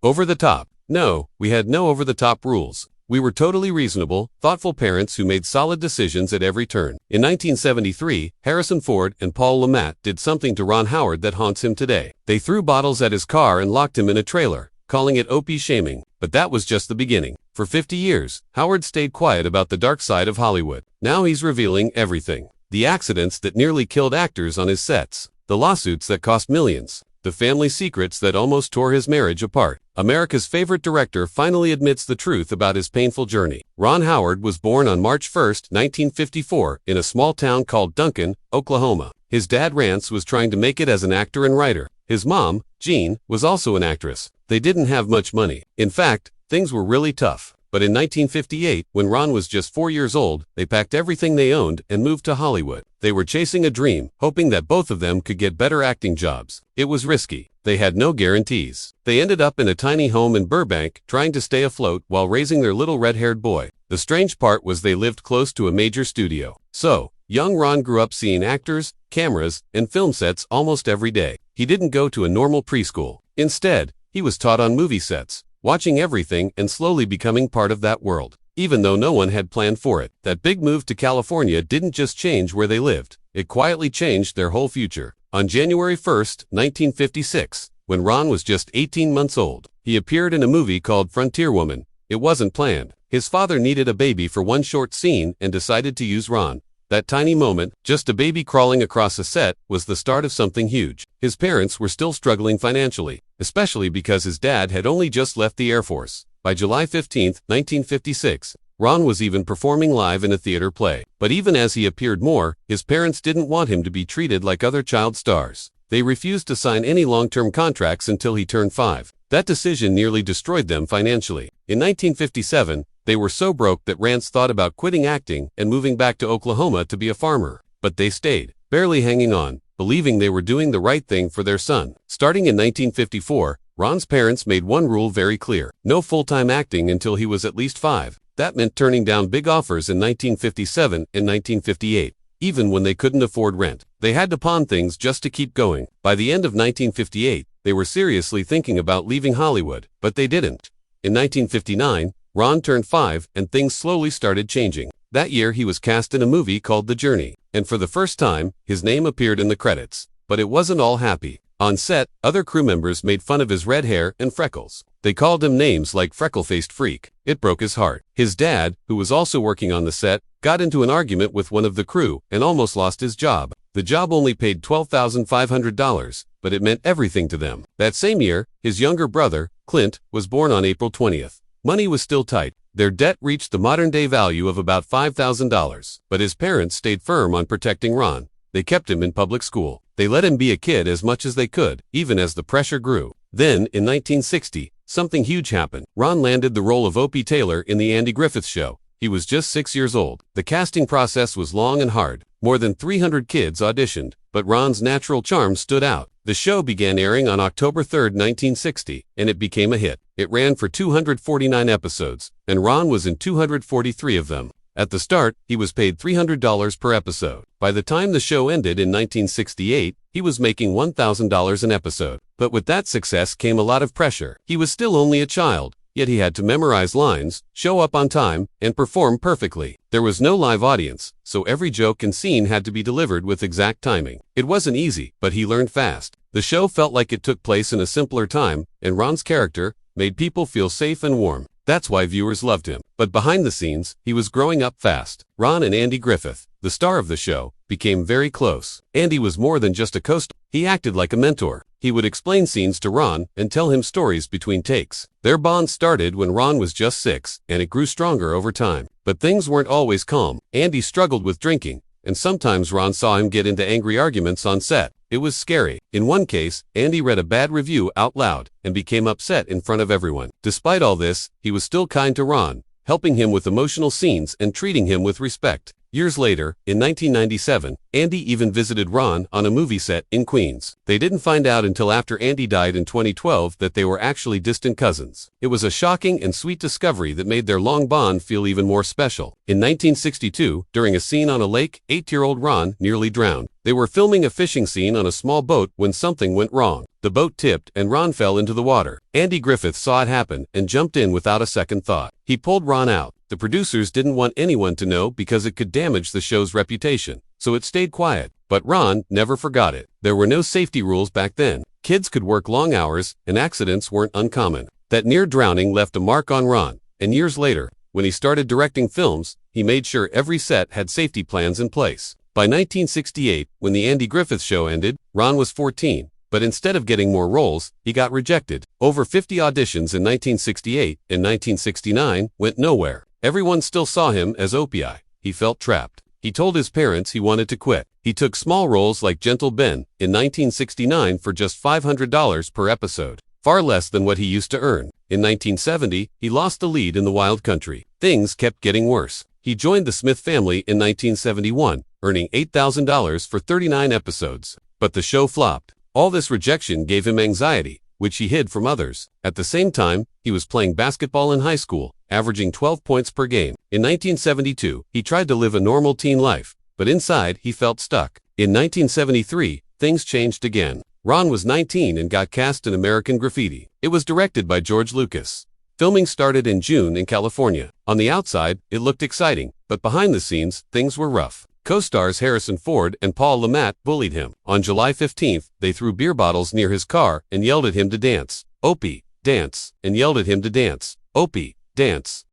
Over the top. No, we had no over-the-top rules. We were totally reasonable, thoughtful parents who made solid decisions at every turn. In 1973, Harrison Ford and Paul Le Mat did something to Ron Howard that haunts him today. They threw bottles at his car and locked him in a trailer, calling it Opie-shaming. But that was just the beginning. For 50 years, Howard stayed quiet about the dark side of Hollywood. Now he's revealing everything. The accidents that nearly killed actors on his sets. The lawsuits that cost millions. The family secrets that almost tore his marriage apart. America's favorite director finally admits the truth about his painful journey. Ron Howard was born on March 1, 1954, in a small town called Duncan, Oklahoma. His dad, Rance, was trying to make it as an actor and writer. His mom, Jean, was also an actress. They didn't have much money. In fact, things were really tough. But in 1958, when Ron was just 4 years old, they packed everything they owned and moved to Hollywood. They were chasing a dream, hoping that both of them could get better acting jobs. It was risky. They had no guarantees. They ended up in a tiny home in Burbank, trying to stay afloat while raising their little red-haired boy. The strange part was they lived close to a major studio. So, young Ron grew up seeing actors, cameras, and film sets almost every day. He didn't go to a normal preschool. Instead, he was taught on movie sets, watching everything and slowly becoming part of that world. Even though no one had planned for it, that big move to California didn't just change where they lived. It quietly changed their whole future. On January 1, 1956, when Ron was just 18 months old, he appeared in a movie called Frontier Woman. It wasn't planned. His father needed a baby for one short scene and decided to use Ron. That tiny moment, just a baby crawling across a set, was the start of something huge. His parents were still struggling financially, especially because his dad had only just left the Air Force. By July 15, 1956, Ron was even performing live in a theater play. But even as he appeared more, his parents didn't want him to be treated like other child stars. They refused to sign any long-term contracts until he turned 5. That decision nearly destroyed them financially. In 1957, they were so broke that Rance thought about quitting acting and moving back to Oklahoma to be a farmer. But they stayed, barely hanging on, believing they were doing the right thing for their son. Starting in 1954, Ron's parents made one rule very clear: no full-time acting until he was at least 5. That meant turning down big offers in 1957 and 1958. Even when they couldn't afford rent, they had to pawn things just to keep going. By the end of 1958, they were seriously thinking about leaving Hollywood, but they didn't. In 1959, Ron turned 5 and things slowly started changing. That year he was cast in a movie called The Journey, and for the first time, his name appeared in the credits. But it wasn't all happy. On set, other crew members made fun of his red hair and freckles. They called him names like freckle-faced freak. It broke his heart. His dad, who was also working on the set, got into an argument with one of the crew and almost lost his job. The job only paid $12,500, but it meant everything to them. That same year, his younger brother, Clint, was born on April 20th. Money was still tight. Their debt reached the modern-day value of about $5,000. But his parents stayed firm on protecting Ron. They kept him in public school. They let him be a kid as much as they could, even as the pressure grew. Then, in 1960, something huge happened. Ron landed the role of Opie Taylor in The Andy Griffith Show. He was just 6 years old. The casting process was long and hard. More than 300 kids auditioned, but Ron's natural charm stood out. The show began airing on October 3, 1960, and it became a hit. It ran for 249 episodes, and Ron was in 243 of them. At the start, he was paid $300 per episode. By the time the show ended in 1968, he was making $1,000 an episode. But with that success came a lot of pressure. He was still only a child, yet he had to memorize lines, show up on time, and perform perfectly. There was no live audience, so every joke and scene had to be delivered with exact timing. It wasn't easy, but he learned fast. The show felt like it took place in a simpler time, and Ron's character made people feel safe and warm. That's why viewers loved him. But behind the scenes, he was growing up fast. Ron and Andy Griffith, the star of the show, became very close. Andy was more than just a co-star. He acted like a mentor. He would explain scenes to Ron and tell him stories between takes. Their bond started when Ron was just 6, and it grew stronger over time. But things weren't always calm. Andy struggled with drinking, and sometimes Ron saw him get into angry arguments on set. It was scary. In one case, Andy read a bad review out loud and became upset in front of everyone. Despite all this, he was still kind to Ron, helping him with emotional scenes and treating him with respect. Years later, in 1997, Andy even visited Ron on a movie set in Queens. They didn't find out until after Andy died in 2012 that they were actually distant cousins. It was a shocking and sweet discovery that made their long bond feel even more special. In 1962, during a scene on a lake, 8-year-old Ron nearly drowned. They were filming a fishing scene on a small boat when something went wrong. The boat tipped and Ron fell into the water. Andy Griffith saw it happen and jumped in without a second thought. He pulled Ron out. The producers didn't want anyone to know because it could damage the show's reputation, so it stayed quiet. But Ron never forgot it. There were no safety rules back then. Kids could work long hours, and accidents weren't uncommon. That near drowning left a mark on Ron, and years later, when he started directing films, he made sure every set had safety plans in place. By 1968, when the Andy Griffith Show ended, Ron was 14, but instead of getting more roles, he got rejected. Over 50 auditions in 1968 and 1969 went nowhere. Everyone still saw him as Opie. He felt trapped. He told his parents he wanted to quit. He took small roles like Gentle Ben in 1969 for just $500 per episode, far less than what he used to earn. In 1970, he lost the lead in The Wild Country. Things kept getting worse. He joined the Smith family in 1971, earning $8,000 for 39 episodes. But the show flopped. All this rejection gave him anxiety, which he hid from others. At the same time, he was playing basketball in high school, averaging 12 points per game. In 1972, he tried to live a normal teen life, but inside he felt stuck. In 1973, things changed again. Ron was 19 and got cast in American Graffiti. It was directed by George Lucas. Filming started in June in California. On the outside, it looked exciting, but behind the scenes, things were rough. Co-stars Harrison Ford and Paul Le Mat bullied him. On July 15th, they threw beer bottles near his car and yelled at him to dance. Opie, dance, and yelled at him to dance. Opie, dance.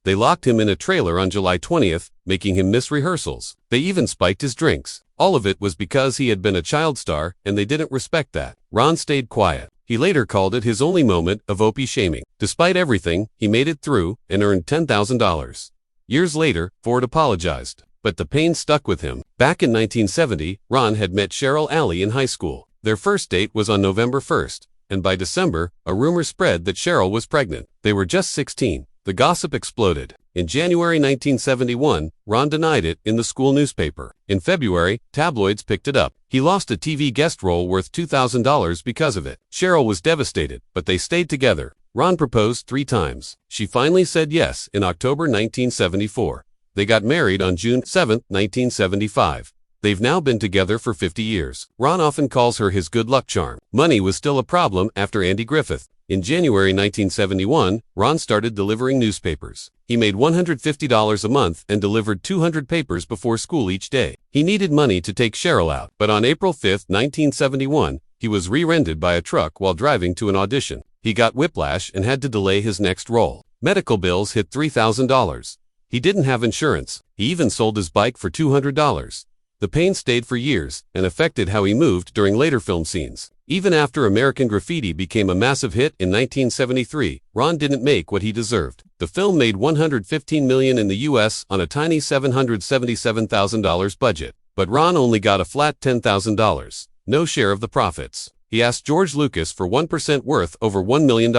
They locked him in a trailer on July 20th, making him miss rehearsals. They even spiked his drinks. All of it was because he had been a child star, and they didn't respect that. Ron stayed quiet. He later called it his only moment of Opie-shaming. Despite everything, he made it through and earned $10,000. Years later, Ford apologized, but the pain stuck with him. Back in 1970, Ron had met Cheryl Alley in high school. Their first date was on November 1st, and by December, a rumor spread that Cheryl was pregnant. They were just 16. The gossip exploded. In January 1971, Ron denied it in the school newspaper. In February, tabloids picked it up. He lost a TV guest role worth $2,000 because of it. Cheryl was devastated, but they stayed together. Ron proposed 3 times. She finally said yes in October 1974. They got married on June 7, 1975. They've now been together for 50 years. Ron often calls her his good luck charm. Money was still a problem after Andy Griffith. In January 1971, Ron started delivering newspapers. He made $150 a month and delivered 200 papers before school each day. He needed money to take Cheryl out, but on April 5, 1971, he was rear-ended by a truck while driving to an audition. He got whiplash and had to delay his next role. Medical bills hit $3,000. He didn't have insurance. He even sold his bike for $200. The pain stayed for years and affected how he moved during later film scenes. Even after American Graffiti became a massive hit in 1973, Ron didn't make what he deserved. The film made $115 million in the US on a tiny $777,000 budget, but Ron only got a flat $10,000, no share of the profits. He asked George Lucas for 1% worth over $1 million.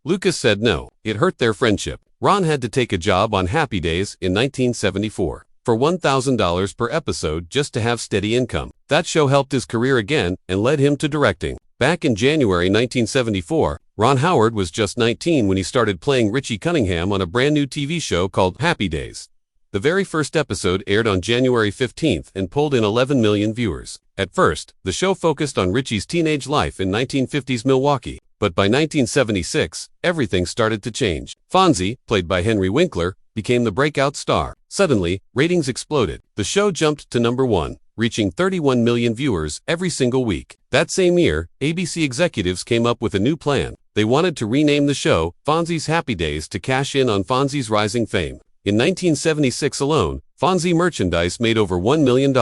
Lucas said no. It hurt their friendship. Ron had to take a job on Happy Days in 1974. For $1,000 per episode just to have steady income. That show helped his career again and led him to directing. Back in January 1974, Ron Howard was just 19 when he started playing Richie Cunningham on a brand new TV show called Happy Days. The very first episode aired on January 15th and pulled in 11 million viewers. At first, the show focused on Richie's teenage life in 1950s Milwaukee. But by 1976, everything started to change. Fonzie, played by Henry Winkler, became the breakout star. Suddenly, ratings exploded. The show jumped to number 1, reaching 31 million viewers every single week. That same year, ABC executives came up with a new plan. They wanted to rename the show Fonzie's Happy Days to cash in on Fonzie's rising fame. In 1976 alone, Fonzie merchandise made over $1 million.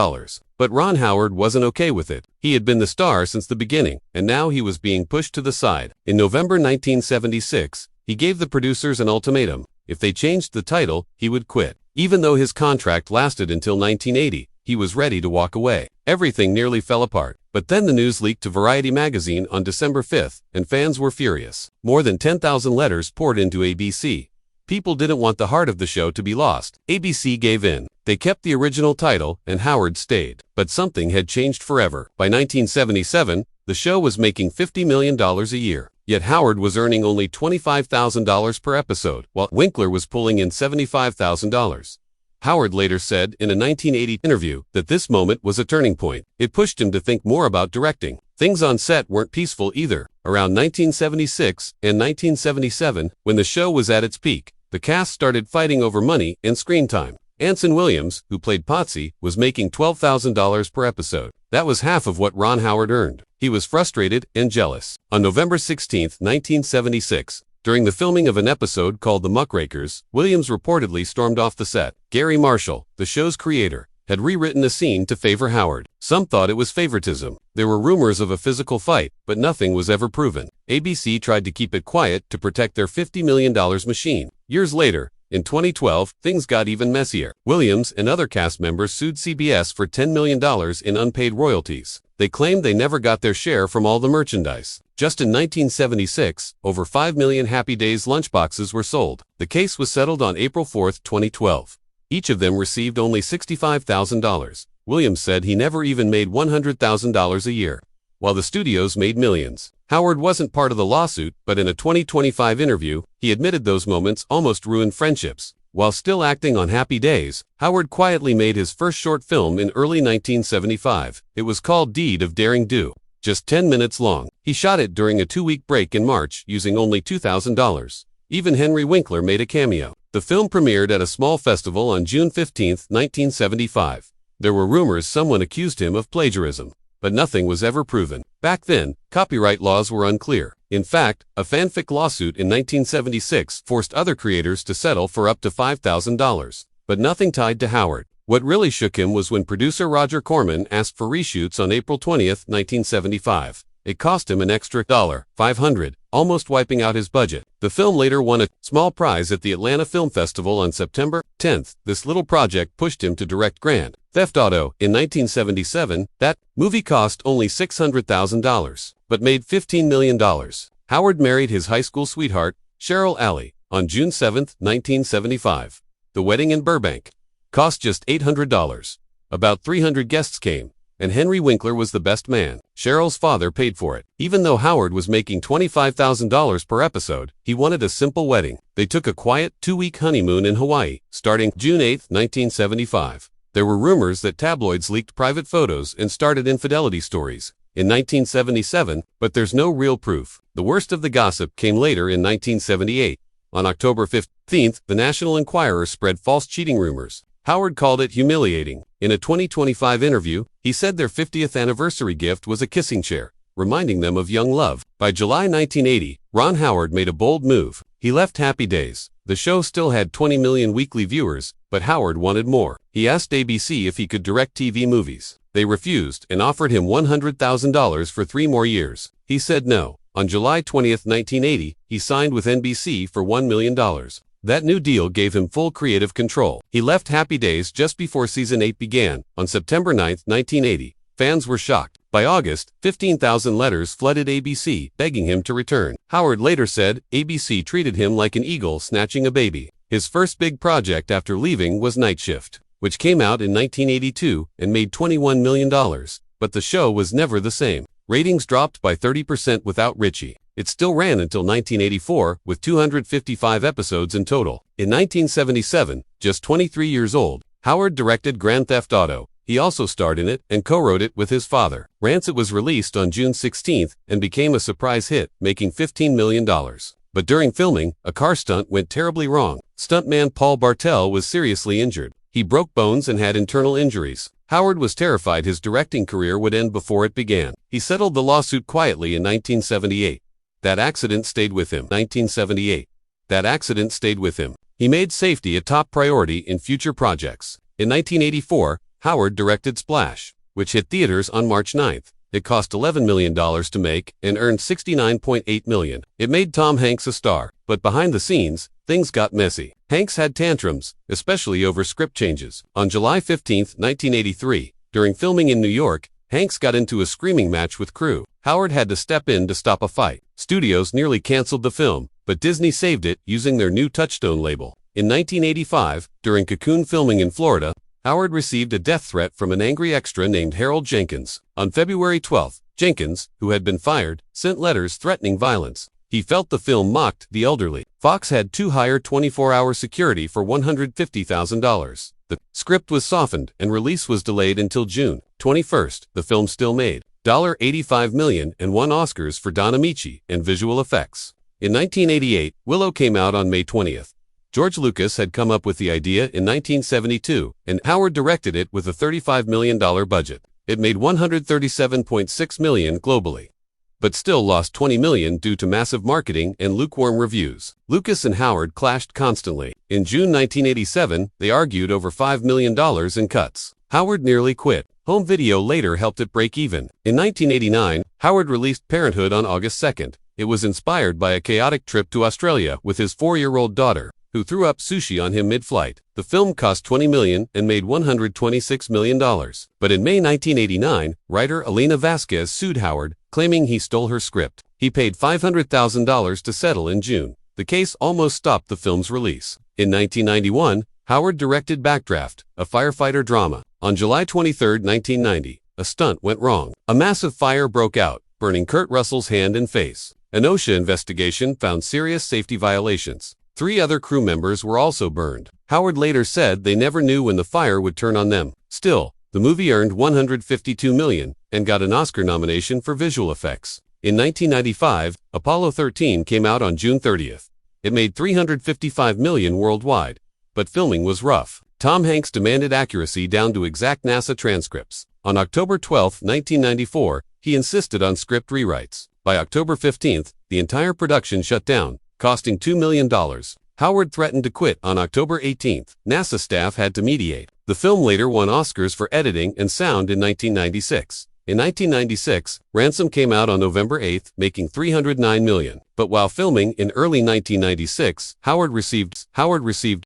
But Ron Howard wasn't okay with it. He had been the star since the beginning, and now he was being pushed to the side. In November 1976, he gave the producers an ultimatum. If they changed the title, he would quit. Even though his contract lasted until 1980, he was ready to walk away. Everything nearly fell apart. But then the news leaked to Variety magazine on December 5th, and fans were furious. More than 10,000 letters poured into ABC. People didn't want the heart of the show to be lost. ABC gave in. They kept the original title, and Howard stayed. But something had changed forever. By 1977, the show was making $50 million a year. Yet Howard was earning only $25,000 per episode, while Winkler was pulling in $75,000. Howard later said in a 1980 interview that this moment was a turning point. It pushed him to think more about directing. Things on set weren't peaceful either. Around 1976 and 1977, when the show was at its peak, the cast started fighting over money and screen time. Anson Williams, who played Potsy, was making $12,000 per episode. That was half of what Ron Howard earned. He was frustrated and jealous. On November 16, 1976, during the filming of an episode called The Muckrakers, Williams reportedly stormed off the set. Gary Marshall, the show's creator, had rewritten a scene to favor Howard. Some thought it was favoritism. There were rumors of a physical fight, but nothing was ever proven. ABC tried to keep it quiet to protect their $50 million machine. Years later, in 2012, things got even messier. Williams and other cast members sued CBS for $10 million in unpaid royalties. They claimed they never got their share from all the merchandise. Just in 1976, over 5 million Happy Days lunchboxes were sold. The case was settled on April 4, 2012. Each of them received only $65,000. Williams said he never even made $100,000 a year, while the studios made millions. Howard wasn't part of the lawsuit, but in a 2025 interview, he admitted those moments almost ruined friendships. While still acting on Happy Days, Howard quietly made his first short film in early 1975. It was called Deed of Daring Do. Just 10 minutes long. He shot it during a 2-week break in March using only $2,000. Even Henry Winkler made a cameo. The film premiered at a small festival on June 15, 1975. There were rumors someone accused him of plagiarism, but nothing was ever proven. Back then, copyright laws were unclear. In fact, a fanfic lawsuit in 1976 forced other creators to settle for up to $5,000, but nothing tied to Howard. What really shook him was when producer Roger Corman asked for reshoots on April 20, 1975. It cost him an extra $500, almost wiping out his budget. The film later won a small prize at the Atlanta Film Festival on September 10. This little project pushed him to direct Grand Theft Auto in 1977. That movie cost only $600,000, but made $15 million. Howard married his high school sweetheart, Cheryl Alley, on June 7, 1975. The wedding in Burbank cost just $800. About 300 guests came, and Henry Winkler was the best man. Cheryl's father paid for it. Even though Howard was making $25,000 per episode, he wanted a simple wedding. They took a quiet 2-week honeymoon in Hawaii, starting June 8, 1975. There were rumors that tabloids leaked private photos and started infidelity stories in 1977, but there's no real proof. The worst of the gossip came later in 1978. On October 15th, the National Enquirer spread false cheating rumors. Howard called it humiliating. In a 2025 interview, he said their 50th anniversary gift was a kissing chair, reminding them of young love. By July 1980, Ron Howard made a bold move. He left Happy Days. The show still had 20 million weekly viewers, but Howard wanted more. He asked ABC if he could direct TV movies. They refused and offered him $100,000 for 3 more years. He said no. On July 20, 1980, he signed with NBC for $1 million. That new deal gave him full creative control. He left Happy Days just before Season 8 began. On September 9, 1980, fans were shocked. By August, 15,000 letters flooded ABC, begging him to return. Howard later said ABC treated him like an eagle snatching a baby. His first big project after leaving was Night Shift, which came out in 1982 and made $21 million. But the show was never the same. Ratings dropped by 30% without Richie. It still ran until 1984, with 255 episodes in total. In 1977, just 23 years old, Howard directed Grand Theft Auto. He also starred in it and co-wrote it with his father. Rancid was released on June 16th and became a surprise hit, making $15 million. But during filming, a car stunt went terribly wrong. Stuntman Paul Bartel was seriously injured. He broke bones and had internal injuries. Howard was terrified his directing career would end before it began. He settled the lawsuit quietly in 1978. That accident stayed with him. 1978. That accident stayed with him. He made safety a top priority in future projects. In 1984, Howard directed Splash, which hit theaters on March 9th. It cost $11 million to make and earned $69.8 million. It made Tom Hanks a star, but behind the scenes, things got messy. Hanks had tantrums, especially over script changes. On July 15, 1983, during filming in New York, Hanks got into a screaming match with crew. Howard had to step in to stop a fight. Studios nearly canceled the film, but Disney saved it using their new Touchstone label. In 1985, during Cocoon filming in Florida, Howard received a death threat from an angry extra named Harold Jenkins. On February 12, Jenkins, who had been fired, sent letters threatening violence. He felt the film mocked the elderly. Fox had to hire 24-hour security for $150,000. The script was softened and release was delayed until June 21st. The film still made $85 million and won Oscars for Don Amici and visual effects. In 1988, Willow came out on May 20th. George Lucas had come up with the idea in 1972, and Howard directed it with a $35 million budget. It made $137.6 million globally, but still lost $20 million due to massive marketing and lukewarm reviews. Lucas and Howard clashed constantly. In June 1987, they argued over $5 million in cuts. Howard nearly quit. Home video later helped it break even. In 1989, Howard released Parenthood on August 2nd. It was inspired by a chaotic trip to Australia with his 4-year-old daughter, who threw up sushi on him mid-flight. The film cost $20 million and made $126 million. But in May 1989, writer Elena Vasquez sued Howard, claiming he stole her script. He paid $500,000 to settle in June. The case almost stopped the film's release. In 1991, Howard directed Backdraft, a firefighter drama. On July 23, 1990, a stunt went wrong. A massive fire broke out, burning Kurt Russell's hand and face. An OSHA investigation found serious safety violations. 3 other crew members were also burned. Howard later said they never knew when the fire would turn on them. Still, the movie earned $152 million and got an Oscar nomination for visual effects. In 1995, Apollo 13 came out on June 30th. It made $355 million worldwide, but filming was rough. Tom Hanks demanded accuracy down to exact NASA transcripts. On October 12, 1994, he insisted on script rewrites. By October 15th, the entire production shut down, costing $2 million. Howard threatened to quit on October 18th. NASA staff had to mediate. The film later won Oscars for editing and sound in 1996. In 1996, Ransom came out on November 8th, making $309 million. But while filming in early 1996, Howard received